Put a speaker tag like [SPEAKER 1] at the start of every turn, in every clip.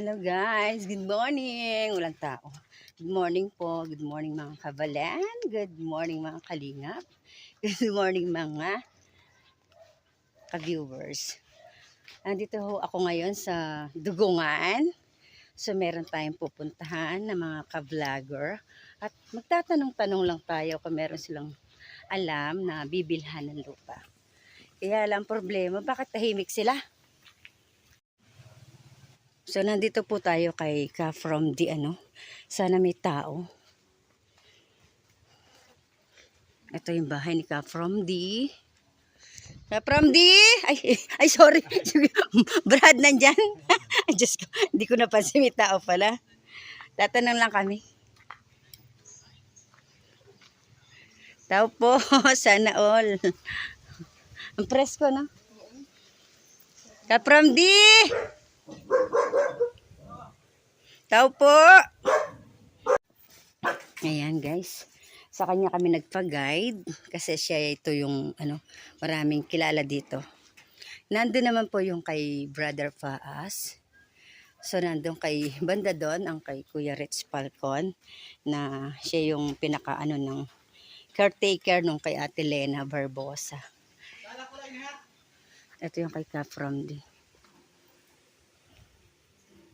[SPEAKER 1] Hello guys, good morning. Walang tao. Good morning po. Good morning mga kabalan. Good morning mga kalingap. Good morning mga ka-viewers. Nandito ho ako ngayon sa Dugungan. So meron tayong pupuntahan na mga ka-vlogger. At magtatanong-tanong lang tayo kung meron silang alam na bibilhan ng lupa. Kaya lang problema, bakit tahimik sila? So, nandito po tayo kay Ka from the sana may tao. Ito yung bahay ni Ka from the. Ka from the. Ay sorry. Brad nandyan. Ay, Diyos ko. Hindi ko napansin may tao pala. Tatanong lang kami. Tao po. Sana all. Ang presko, no? Ka from the. Tao po. Ayan guys. Sa kanya kami nagpa-guide kasi siya ito yung maraming kilala dito. Nandun naman po yung kay Brother Faas. So nandun kay banda doon ang kay Kuya Rich Falcon na siya yung pinaka ng caretaker nung kay Ate Lena Barbosa. Ito yung kay Ka from the.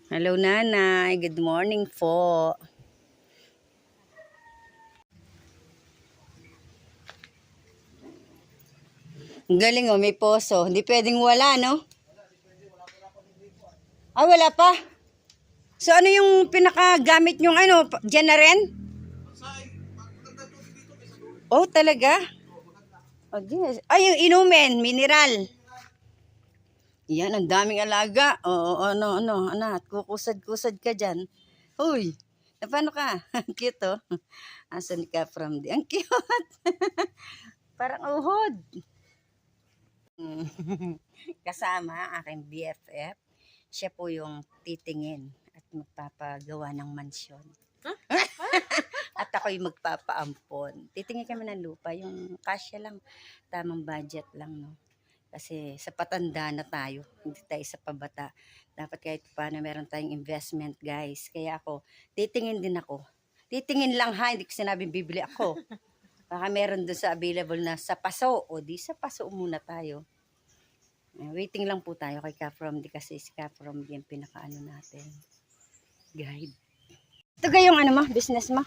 [SPEAKER 1] Hello nanay, good morning po. Ang galing may poso. Hindi pwedeng wala, no? Ah, wala pa? So ano yung pinakagamit yung dyan na rin? Oh, talaga? Oh, ay, yung inumin, mineral. Yan, ang daming alaga. Oo, anak, kukusad-kusad ka dyan. Uy, paano ka? Cute, oh. Asan ka from the? Ang cute. Parang uhod. Kasama aking BFF. Siya po yung titingin at magpapagawa ng mansyon. Huh? At ako yung magpapaampon. Titingin kami ng lupa, yung kasya lang, tamang budget lang, no? Kasi sa patanda na tayo, hindi tayo sa pabata. Dapat kahit paano meron tayong investment, guys. Kaya ako, titingin din ako. Titingin lang ha, hindi ko sinabing bibili ako. Baka meron doon sa available na sa paso. O di sa paso muna tayo. Waiting lang po tayo kay Ka from the kasi si Ka from the yung pinakaano natin. Guide. Ito kayong business mo?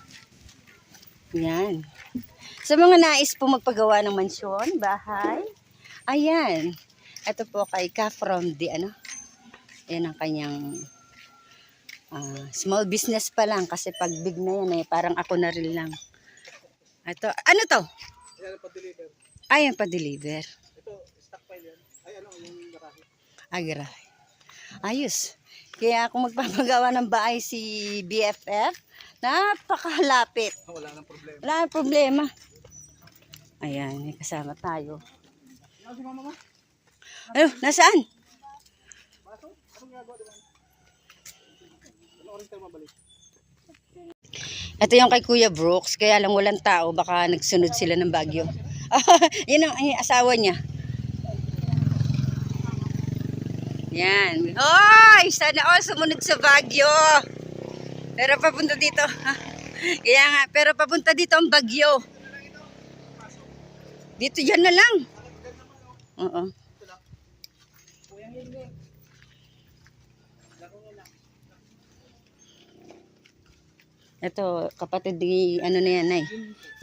[SPEAKER 1] Yan. Sa mga nais po magpagawa ng mansyon, bahay, ayan. Ito po kay Ka from the yan ang kanyang small business pa lang kasi pag big na yan parang ako na rin lang. Ito, ano to?
[SPEAKER 2] Ayan, pa-deliver.
[SPEAKER 1] Ayan, pa-deliver.
[SPEAKER 2] Ito, stockpile yan. Ay, yung garahe.
[SPEAKER 1] Ay, garahe. Ayos. Kaya kung magpapagawa ng bahay si BFF, napakalapit.
[SPEAKER 2] Wala nang problema.
[SPEAKER 1] Wala nang problema. Ayan, may kasama tayo.
[SPEAKER 2] Ano si mama mo?
[SPEAKER 1] Nasaan?
[SPEAKER 2] Baso? Anong gagawa diba? Ano oras tayo mabalik?
[SPEAKER 1] Ito yung kay Kuya Brooks, kaya lang walang tao, baka nagsunod sila ng bagyo. Yan ang asawa niya. Yan. Hoy! Sana all sumunod sa bagyo. Pero papunta dito. Kaya nga, pero papunta dito ang bagyo. Dito yan na lang. Oo. Ito, kapatid ni na yan, Nay.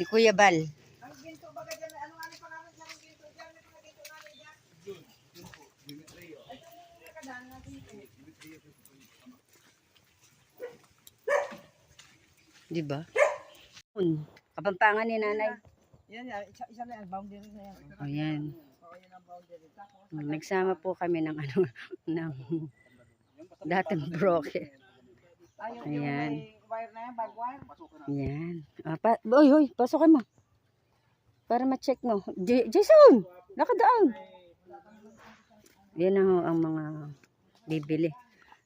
[SPEAKER 1] Ni Kuya Bal. Diba? Kapampangan ni nanay.
[SPEAKER 2] Yan, isa na yan. Boundary na yan.
[SPEAKER 1] O yan. Nagsama po kami ng ng dating broker. Ayan.
[SPEAKER 2] Wire na yan, bag wire.
[SPEAKER 1] Ayan. Hoy, pasukin mo. Para ma-check mo. Jason! Nakadaan. Yan ang mga bibili.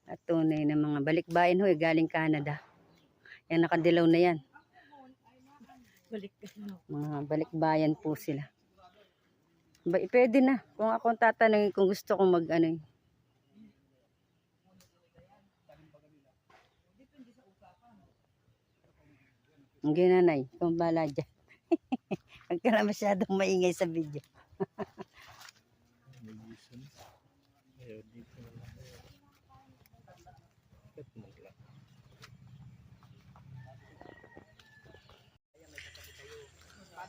[SPEAKER 1] At tunay na mga balikbayan galing Canada. Yan, nakadilaw na yan. Mga balikbayan po sila. Pwede na. Kung ako tatanungin kung gusto kong Ang ginanay, kung bala dyan. Huwag ka na masyadong maingay sa video.
[SPEAKER 2] Nag-isan. Ayaw dito na lang. Kat mo lang.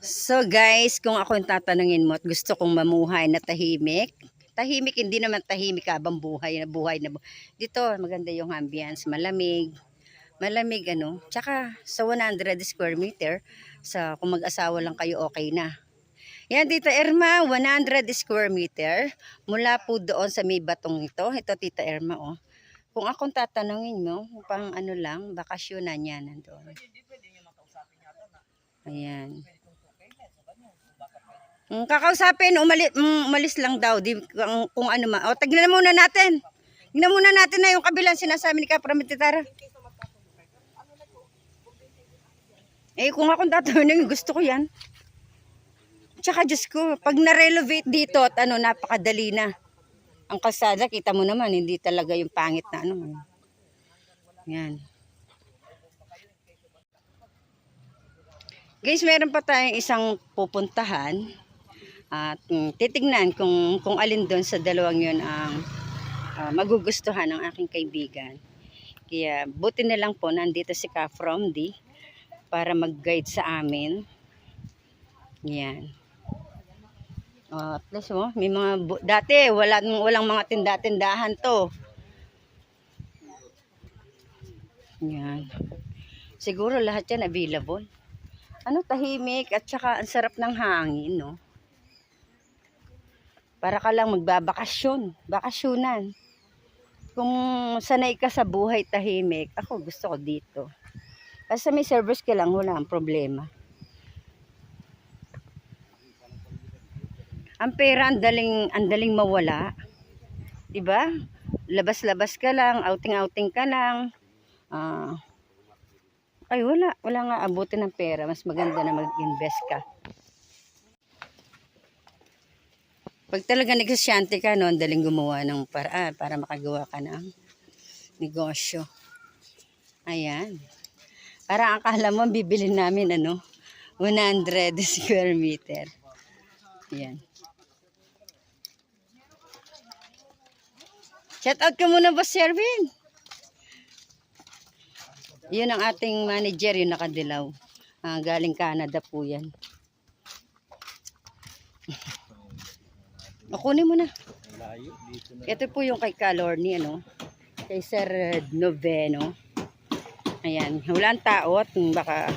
[SPEAKER 1] So guys, kung ako yung tatanungin mo at gusto kong mamuhay na tahimik, tahimik, hindi naman tahimik habang buhay na buhay na dito maganda yung ambience, malamig, malamig ano, tsaka sa 100 square meter, sa kung mag-asawa lang kayo okay na. Yan Tita Irma, 100 square meter, mula po doon sa may batong ito Tita Irma oh. Kung akong tatanungin mo, pang ano lang, bakasyonan yan nandoon. Ayan. Kakausapin, umalis lang daw. Kung ano ma. O, tignan muna natin. Tignan muna natin na yung kabilang sinasabi ni Kapramititara. Eh, kung akong tatanungin, gusto ko yan. Tsaka, Diyos ko, pag na-renovate dito at ano, napakadali na. Ang kalsada, kita mo naman, hindi talaga yung pangit na ano. Yan. Guys, meron pa tayong isang pupuntahan. At titignan kung alin doon sa dalawang yun ang magugustuhan ng aking kaibigan. Kaya buti na lang po nandito si Ka from D para mag-guide sa amin. Yan. Plus may mga dati walang mga tinda-tindahan to. Yan. Siguro lahat yan available. Ano, tahimik at saka ang sarap ng hangin, no? Para ka lang magbabakasyon, bakasyonan. Kung sanay ka sa buhay tahimik, ako gusto ko dito. Kasi may service ka lang, wala ang problema. Ang pera, ang daling mawala. Diba? Labas-labas ka lang, outing-outing ka lang. Ay, wala nga abutin ng pera. Mas maganda na mag-invest ka. Pag talaga negosyante ka, no, ang daling gumawa ng paraan para makagawa ka ng negosyo. Ayan. Para akala mo, bibili namin, 100 square meter. Ayan. Shout out ka muna, Boss Sherwin. Yun ang ating manager, yung nakadilaw. Galing Canada po yan. Kunin mo na. Ito po yung kay Calorni, kay Sir Noveno. Ayan, walang tao at baka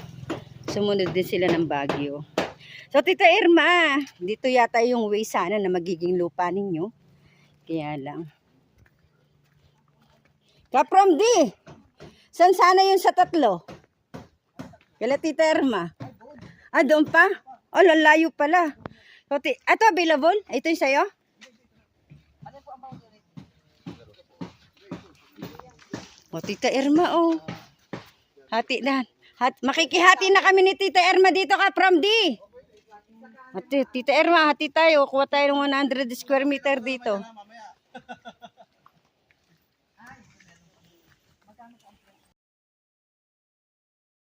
[SPEAKER 1] sumunod din sila ng Baguio. So, Tita Irma, dito yata yung way sana na magiging lupa ninyo. Kaya lang. Kaprom D, saan sana yun sa tatlo? Kala Tita Irma. Doon pa? Layo pala. So, ito available? Ito yung sa'yo? Tita Irma, hati na. Makikihati na kami ni Tita Irma dito ka from D. Tita Irma, hati tayo. Kuha tayo ng 100 square meter dito.